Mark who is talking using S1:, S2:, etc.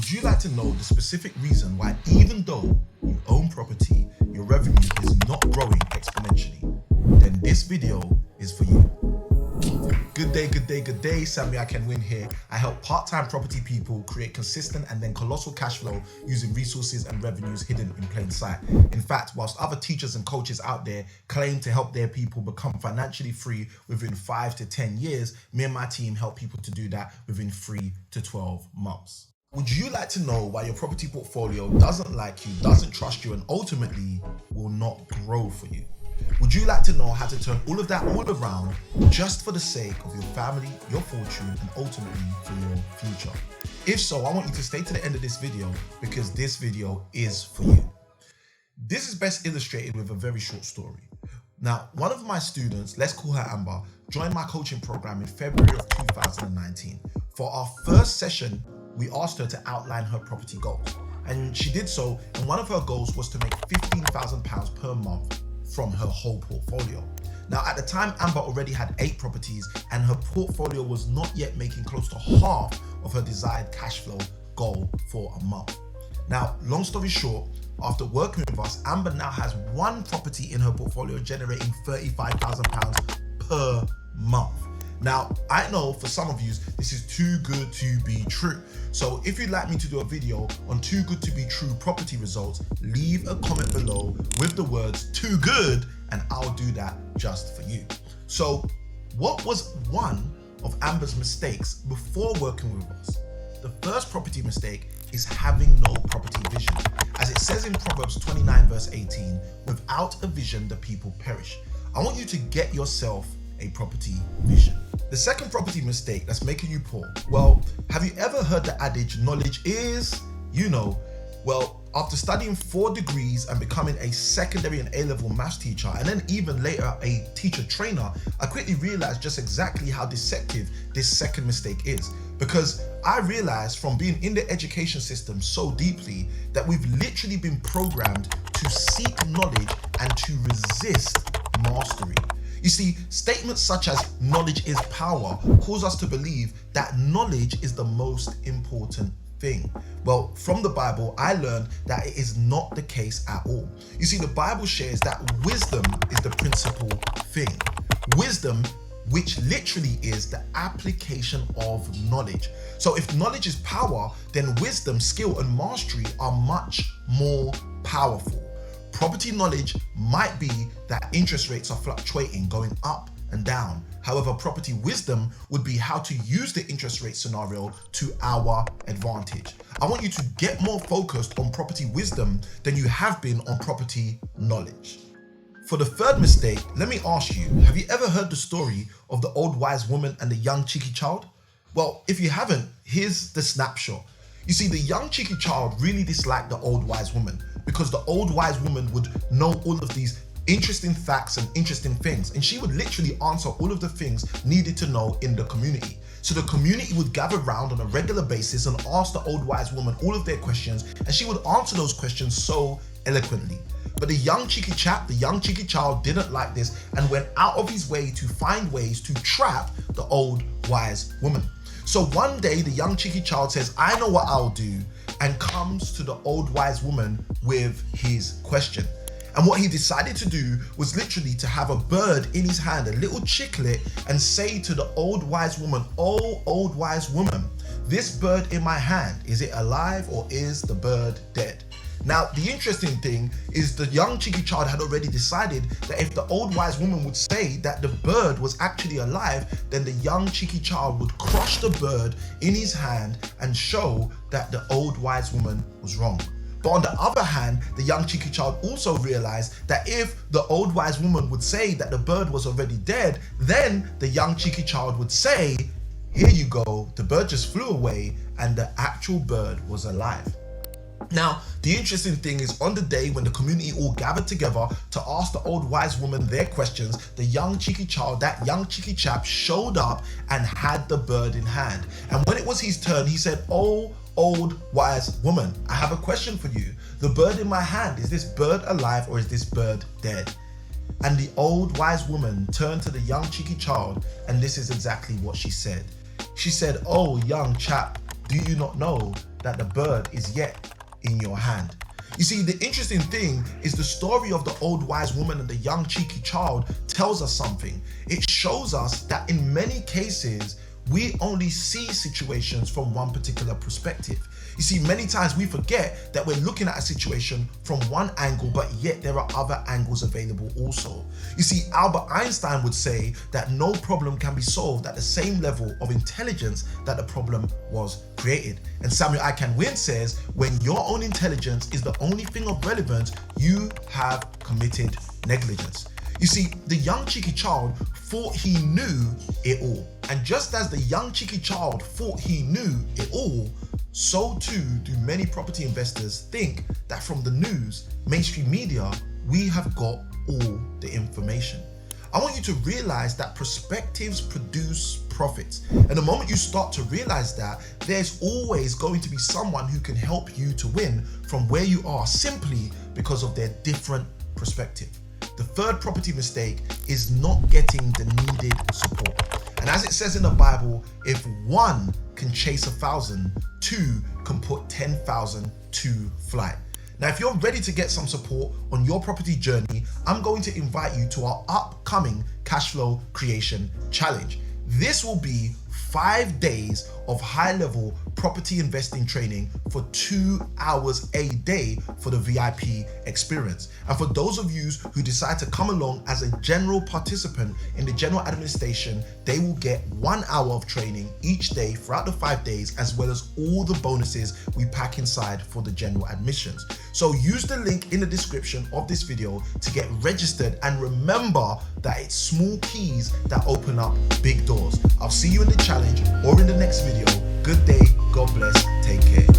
S1: Would you like to know the specific reason why even though you own property, your revenue is not growing exponentially? Then this video is for you. Good day. Sammy ICanWin here. I help part-time property people create consistent and then colossal cash flow using resources and revenues hidden in plain sight. In fact, whilst other teachers and coaches out there claim to help their people become financially free within 5 to 10 years, me and my team help people to do that within 3 to 12 months. Would you like to know why your property portfolio doesn't like you, doesn't trust you, and ultimately will not grow for you? Would you like to know how to turn all of that all around just for the sake of your family, your fortune, and ultimately for your future? If so, I want you to stay to the end of this video because this video is for you. This is best illustrated with a very short story. Now, one of my students, let's call her Amber, joined my coaching program in February of 2019. For our first session, we asked her to outline her property goals. And she did so, and one of her goals was to make £15,000 per month from her whole portfolio. Now, at the time, Amber already had 8 properties and her portfolio was not yet making close to half of her desired cash flow goal for a month. Now, long story short, after working with us, Amber now has 1 property in her portfolio generating £35,000 per month. Now, I know for some of you, this is too good to be true. So if you'd like me to do a video on too good to be true property results, leave a comment below with the words too good and I'll do that just for you. So what was one of Amber's mistakes before working with us? The first property mistake is having no property vision. As it says in Proverbs 29 verse 18, without a vision, the people perish. I want you to get yourself a property vision. The second property mistake that's making you poor. Well, have you ever heard the adage, knowledge is, well, after studying 4 degrees and becoming a secondary and A-level maths teacher, and then even later a teacher trainer, I quickly realized just exactly how deceptive this second mistake is. Because I realized from being in the education system so deeply that we've literally been programmed to seek knowledge and to resist mastery. You see, statements such as knowledge is power cause us to believe that knowledge is the most important thing. Well, from the Bible, I learned that it is not the case at all. You see, the Bible shares that wisdom is the principal thing. Wisdom, which literally is the application of knowledge. So if knowledge is power, then wisdom, skill, and mastery are much more powerful. Property knowledge might be that interest rates are fluctuating, going up and down. However, property wisdom would be how to use the interest rate scenario to our advantage. I want you to get more focused on property wisdom than you have been on property knowledge. For the third mistake, let me ask you, have you ever heard the story of the old wise woman and the young cheeky child? Well, if you haven't, here's the snapshot. You see, the young cheeky child really disliked the old wise woman because the old wise woman would know all of these interesting facts and interesting things, and she would literally answer all of the things needed to know in the community. So the community would gather around on a regular basis and ask the old wise woman all of their questions, and she would answer those questions so eloquently. But the young cheeky chap, the young cheeky child didn't like this and went out of his way to find ways to trap the old wise woman. So one day the young cheeky child says, I know what I'll do, and comes to the old wise woman with his question. And what he decided to do was literally to have a bird in his hand, a little chicklet, and say to the old wise woman, oh, old wise woman, this bird in my hand, is it alive or is the bird dead? Now, the interesting thing is the young cheeky child had already decided that if the old wise woman would say that the bird was actually alive, then the young cheeky child would crush the bird in his hand and show that the old wise woman was wrong. But on the other hand, the young cheeky child also realized that if the old wise woman would say that the bird was already dead, then the young cheeky child would say, here you go, the bird just flew away and the actual bird was alive. Now, the interesting thing is on the day when the community all gathered together to ask the old wise woman their questions, the young cheeky child, that young cheeky chap, showed up and had the bird in hand. And when it was his turn, he said, oh, old wise woman, I have a question for you. The bird in my hand, is this bird alive or is this bird dead? And the old wise woman turned to the young cheeky child, and this is exactly what she said. She said, oh, young chap, do you not know that the bird is yet in your hand. You see, the interesting thing is the story of the old wise woman and the young cheeky child tells us something. It shows us that in many cases, we only see situations from one particular perspective. You see, many times we forget that we're looking at a situation from one angle, but yet there are other angles available also. You see, Albert Einstein would say that no problem can be solved at the same level of intelligence that the problem was created. And Samuel ICanWin says, when your own intelligence is the only thing of relevance, you have committed negligence. You see, the young cheeky child thought he knew it all. And just as the young cheeky child thought he knew it all, so too do many property investors think that from the news, mainstream media, we have got all the information. I want you to realize that perspectives produce profits. And the moment you start to realize that, there's always going to be someone who can help you to win from where you are simply because of their different perspective. The third property mistake is not getting the needed support. And as it says in the Bible, if one can chase 1,000, two can put 10,000 to flight. Now, if you're ready to get some support on your property journey, I'm going to invite you to our upcoming Cash Flow Creation Challenge. This will be 5 days of high-level property investing training for 2 hours a day for the VIP experience. And for those of you who decide to come along as a general participant in the general administration, they will get 1 hour of training each day throughout the 5 days, as well as all the bonuses we pack inside for the general admissions. So use the link in the description of this video to get registered, and remember that it's small keys that open up big doors. I'll see you in the challenge or in the next video. Good day, God bless, take care.